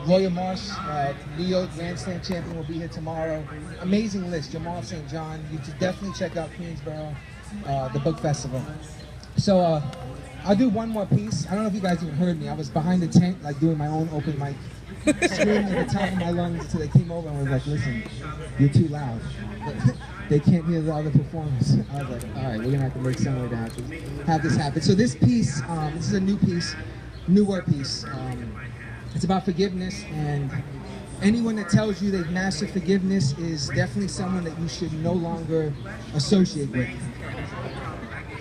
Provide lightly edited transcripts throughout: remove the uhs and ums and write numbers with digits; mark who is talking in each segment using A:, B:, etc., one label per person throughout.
A: Royal Marsh, New York Grand Slam champion, will be here tomorrow. Amazing list. Jamal St. John. You should definitely check out Queensboro, the book festival. So I'll do one more piece. I don't know if you guys even heard me. I was behind the tent, like doing my own open mic, screaming at the top of my lungs until they came over and was like, listen, you're too loud. They can't hear the other performers. I was like, all right, we're gonna have to make some way to have this happen. So this piece, this is a new piece, newer piece. It's about forgiveness, and anyone that tells you they've mastered forgiveness is definitely someone that you should no longer associate with.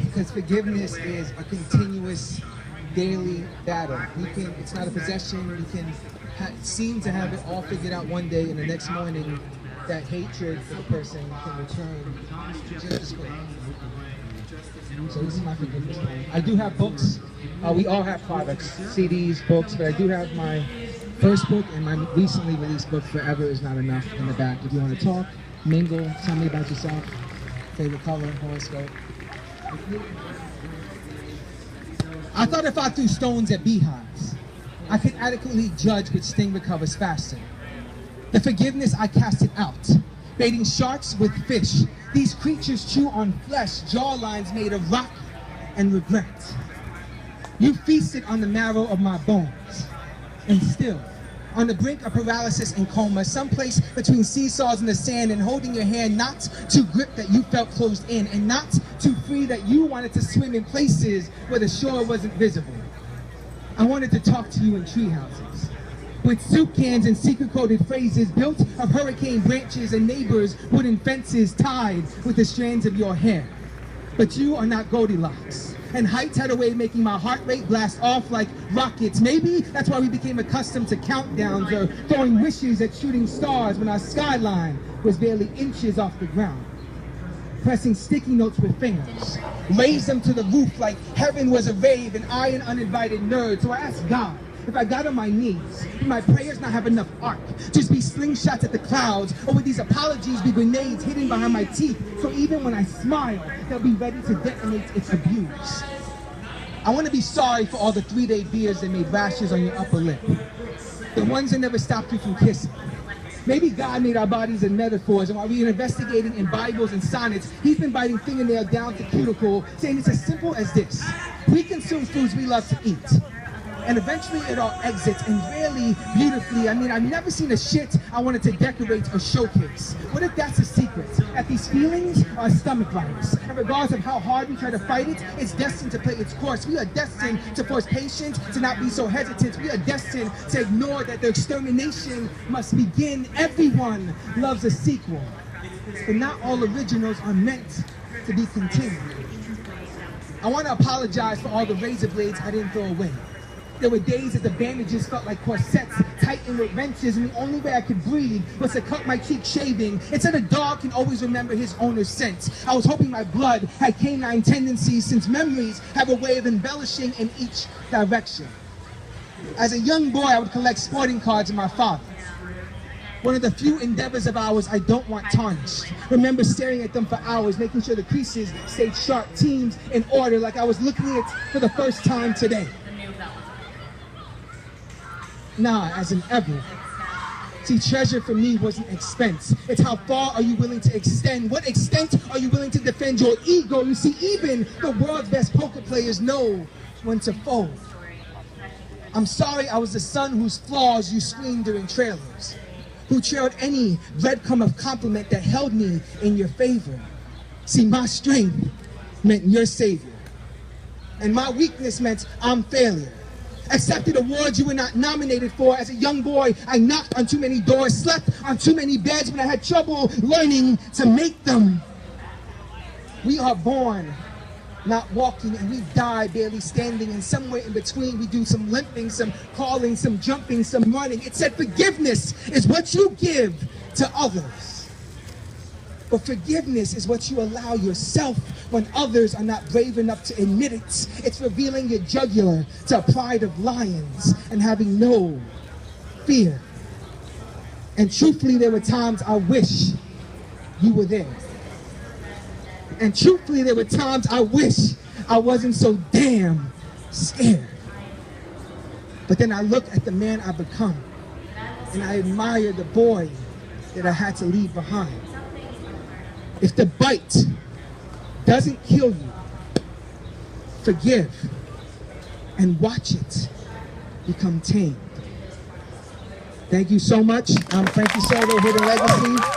A: Because forgiveness is a continuous, daily battle. It's not a possession. You can seem to have it all figured out one day, and the next morning, that hatred for the person can return just as quick. So this is my forgiveness plan. I do have books. We all have products, CDs, books, but I do have my first book and my recently released book, Forever Is Not Enough, in the back. If you want to talk, mingle, tell me about yourself, favorite color, horoscope. I thought if I threw stones at beehives, I could adequately judge which sting recovers faster. The forgiveness, I cast it out, baiting sharks with fish. These creatures chew on flesh, jawlines made of rock and regret. You feasted on the marrow of my bones, and still, on the brink of paralysis and coma, someplace between seesaws in the sand and holding your hand not too grip that you felt closed in, and not too free that you wanted to swim in places where the shore wasn't visible. I wanted to talk to you in tree houses, with soup cans and secret-coded phrases built of hurricane branches and neighbors' wooden fences tied with the strands of your hair. But you are not Goldilocks, and heights had a way of making my heart rate blast off like rockets. Maybe that's why we became accustomed to countdowns or throwing wishes at shooting stars when our skyline was barely inches off the ground. Pressing sticky notes with fingers, raised them to the roof like heaven was a rave and I an uninvited nerd. So I asked God, if I got on my knees, would my prayers not have enough arc? Just be slingshots at the clouds, or would these apologies be grenades hidden behind my teeth? So even when I smile, they'll be ready to detonate its abuse. I want to be sorry for all the 3-day beers that made rashes on your upper lip. The ones that never stopped you from kissing. Maybe God made our bodies in metaphors, and while we are investigating in Bibles and sonnets, he's been biting fingernail down to cuticle, saying it's as simple as this. We consume foods we love to eat. And eventually it all exits, and really beautifully. I mean, I've never seen a shit I wanted to decorate or showcase. What if that's a secret? That these feelings are a stomach virus, and regardless of how hard we try to fight it, it's destined to play its course. We are destined to force patience, to not be so hesitant. We are destined to ignore that the extermination must begin. Everyone loves a sequel, but not all originals are meant to be continued. I want to apologize for all the razor blades I didn't throw away. There were days that the bandages felt like corsets, tightened with wrenches, and the only way I could breathe was to cut my cheek shaving. It said a dog can always remember his owner's scent. I was hoping my blood had canine tendencies, since memories have a way of embellishing in each direction. As a young boy, I would collect sporting cards of my father. One of the few endeavors of ours I don't want tarnished. Remember staring at them for hours, making sure the creases stayed sharp, teams in order, like I was looking at it for the first time today. Nah, as in ever. See, treasure for me wasn't expense. It's how far are you willing to extend? What extent are you willing to defend your ego? You see, even the world's best poker players know when to fold. I'm sorry I was the son whose flaws you screamed during trailers, who trailed any breadcrumb of compliment that held me in your favor. See, my strength meant your savior, and my weakness meant I'm failure. Accepted awards you were not nominated for. As a young boy, I knocked on too many doors, slept on too many beds when I had trouble learning to make them. We are born not walking, and we die barely standing, and somewhere in between we do some limping, some crawling, some jumping, some running. It said forgiveness is what you give to others. But forgiveness is what you allow yourself when others are not brave enough to admit it. It's revealing your jugular to a pride of lions and having no fear. And truthfully, there were times I wish you were there. And truthfully, there were times I wish I wasn't so damn scared. But then I look at the man I've become, and I admire the boy that I had to leave behind. If the bite doesn't kill you, forgive and watch it become tamed. Thank you so much. I'm Frankie Sorto, Hidden Legacy.